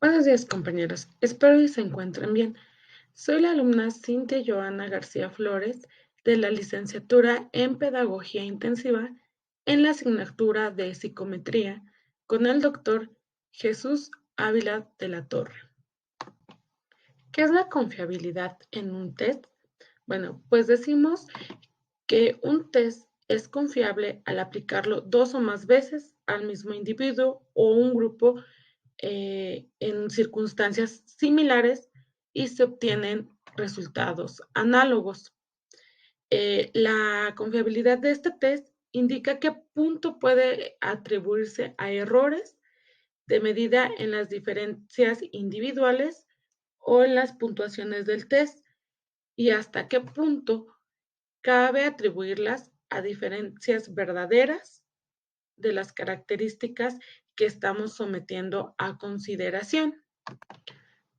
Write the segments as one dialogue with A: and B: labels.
A: Buenos días, compañeros. Espero que se encuentren bien. Soy la alumna Cintia Joana García Flores de la licenciatura en Pedagogía Intensiva en la asignatura de Psicometría con el doctor Jesús Ávila de la Torre. ¿Qué es la confiabilidad en un test? Bueno, pues decimos que un test es confiable al aplicarlo 2 o más veces al mismo individuo o un grupo en circunstancias similares y se obtienen resultados análogos. La confiabilidad de este test indica qué punto puede atribuirse a errores de medida en las diferencias individuales o en las puntuaciones del test y hasta qué punto cabe atribuirlas a diferencias verdaderas de las características que estamos sometiendo a consideración.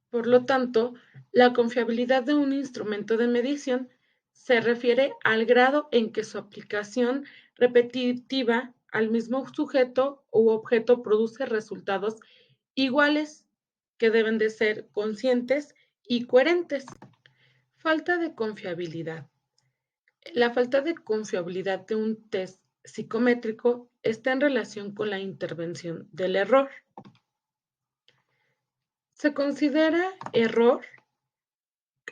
A: Por lo tanto, la confiabilidad de un instrumento de medición se refiere al grado en que su aplicación repetitiva al mismo sujeto u objeto produce resultados iguales que deben de ser conscientes y coherentes. Falta de confiabilidad. La falta de confiabilidad de un test psicométrico está en relación con la intervención del error. Se considera error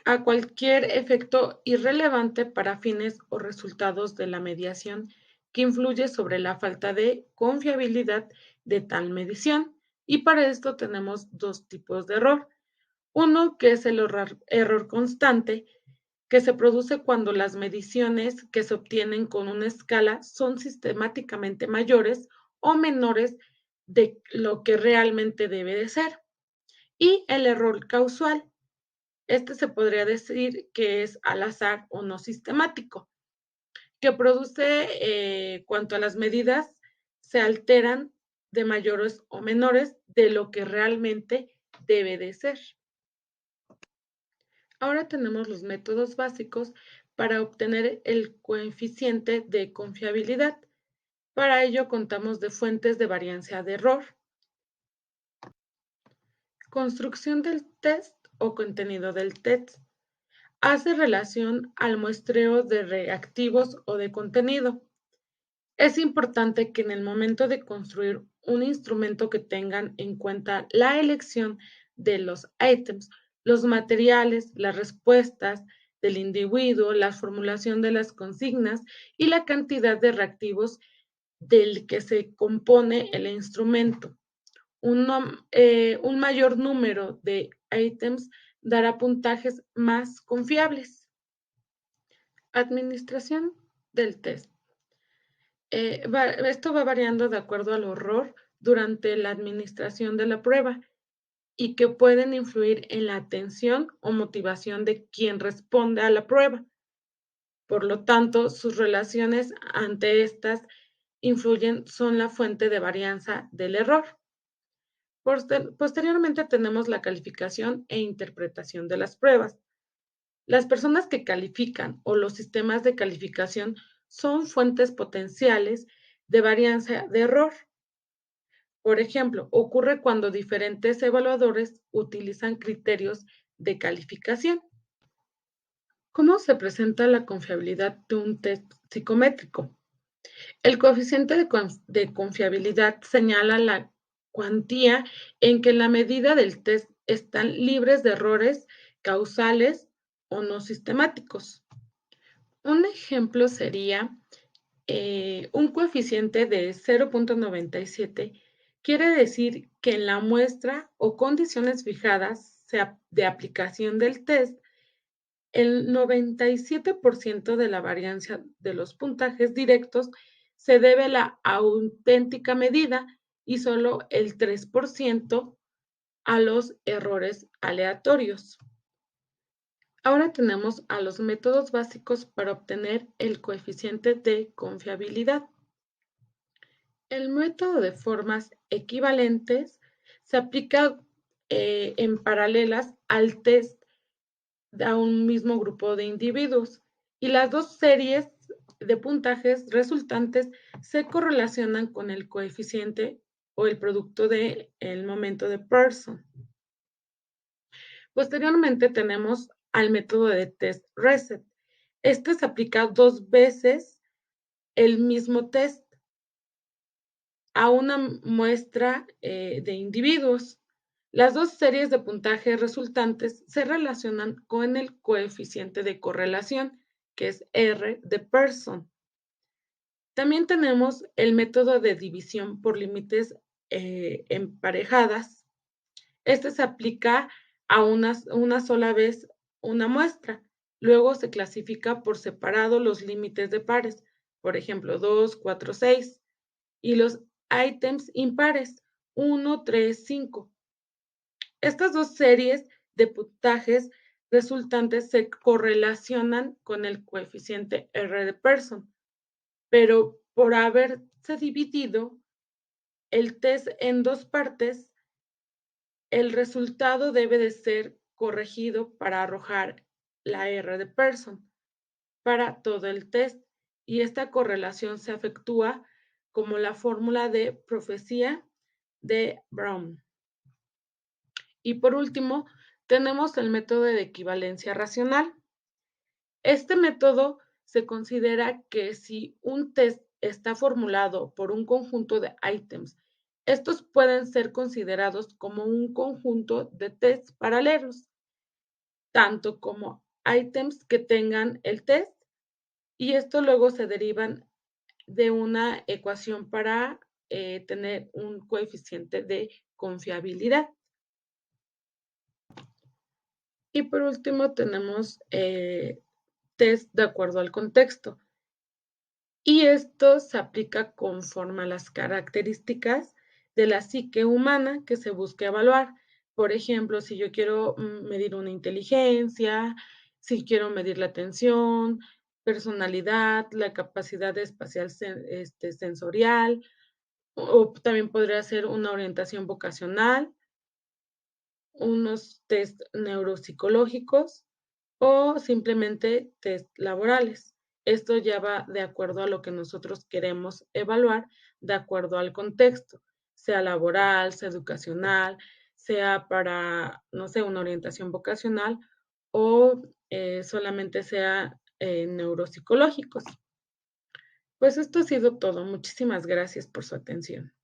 A: a cualquier efecto irrelevante para fines o resultados de la mediación que influye sobre la falta de confiabilidad de tal medición. Y para esto tenemos dos tipos de error. Uno que es el error constante, que se produce cuando las mediciones que se obtienen con una escala son sistemáticamente mayores o menores de lo que realmente debe de ser. Y el error causal, este se podría decir que es al azar o no sistemático, que produce cuanto a las medidas se alteran de mayores o menores de lo que realmente debe de ser. Ahora tenemos los métodos básicos para obtener el coeficiente de confiabilidad. Para ello contamos de fuentes de variancia de error, construcción del test o contenido del test. Hace relación al muestreo de reactivos o de contenido. Es importante que en el momento de construir un instrumento que tengan en cuenta la elección de los ítems, los materiales, las respuestas del individuo, la formulación de las consignas y la cantidad de reactivos del que se compone el instrumento. Un mayor número de ítems dará puntajes más confiables. Administración del test. Esto va variando de acuerdo al horror durante la administración de la prueba y que pueden influir en la atención o motivación de quien responde a la prueba. Por lo tanto, sus relaciones ante estas son la fuente de varianza del error. Posteriormente tenemos la calificación e interpretación de las pruebas. Las personas que califican o los sistemas de calificación son fuentes potenciales de varianza de error. Por ejemplo, ocurre cuando diferentes evaluadores utilizan criterios de calificación. ¿Cómo se presenta la confiabilidad de un test psicométrico? El coeficiente de confiabilidad señala la cuantía en que la medida del test están libres de errores causales o no sistemáticos. Un ejemplo sería un coeficiente de 0.97 quiere decir que en la muestra o condiciones fijadas de aplicación del test, el 97% de la varianza de los puntajes directos se debe a la auténtica medida y solo el 3% a los errores aleatorios. Ahora tenemos a los métodos básicos para obtener el coeficiente de confiabilidad. El método de formas equivalentes se aplica en paralelas al test a un mismo grupo de individuos y las dos series de puntajes resultantes se correlacionan con el coeficiente o el producto del momento de Pearson. Posteriormente tenemos al método de test RESET. Este se aplica 2 veces el mismo test a una muestra de individuos. Las dos series de puntaje resultantes se relacionan con el coeficiente de correlación, que es R de Pearson. También tenemos el método de división por límites emparejadas. Este se aplica a una sola vez una muestra. Luego se clasifica por separado los límites de pares, por ejemplo, 2, 4, 6, y los ítems impares, 1, 3, 5. Estas dos series de puntajes resultantes se correlacionan con el coeficiente R de Pearson, pero por haberse dividido el test en dos partes, el resultado debe de ser corregido para arrojar la R de Pearson para todo el test, y esta correlación se efectúa como la fórmula de profecía de Brown. Y por último, tenemos el método de equivalencia racional. Este método se considera que si un test está formulado por un conjunto de ítems, estos pueden ser considerados como un conjunto de tests paralelos, tanto como ítems que tengan el test, y esto luego se derivan de una ecuación para tener un coeficiente de confiabilidad. Y por último tenemos test de acuerdo al contexto. Y esto se aplica conforme a las características de la psique humana que se busca evaluar. Por ejemplo, si yo quiero medir una inteligencia, si quiero medir la atención, personalidad, la capacidad espacial sensorial, o también podría ser una orientación vocacional, unos test neuropsicológicos o simplemente test laborales. Esto ya va de acuerdo a lo que nosotros queremos evaluar, de acuerdo al contexto, sea laboral, sea educacional, sea para, no sé, una orientación vocacional o solamente sea neuropsicológicos. Pues esto ha sido todo. Muchísimas gracias por su atención.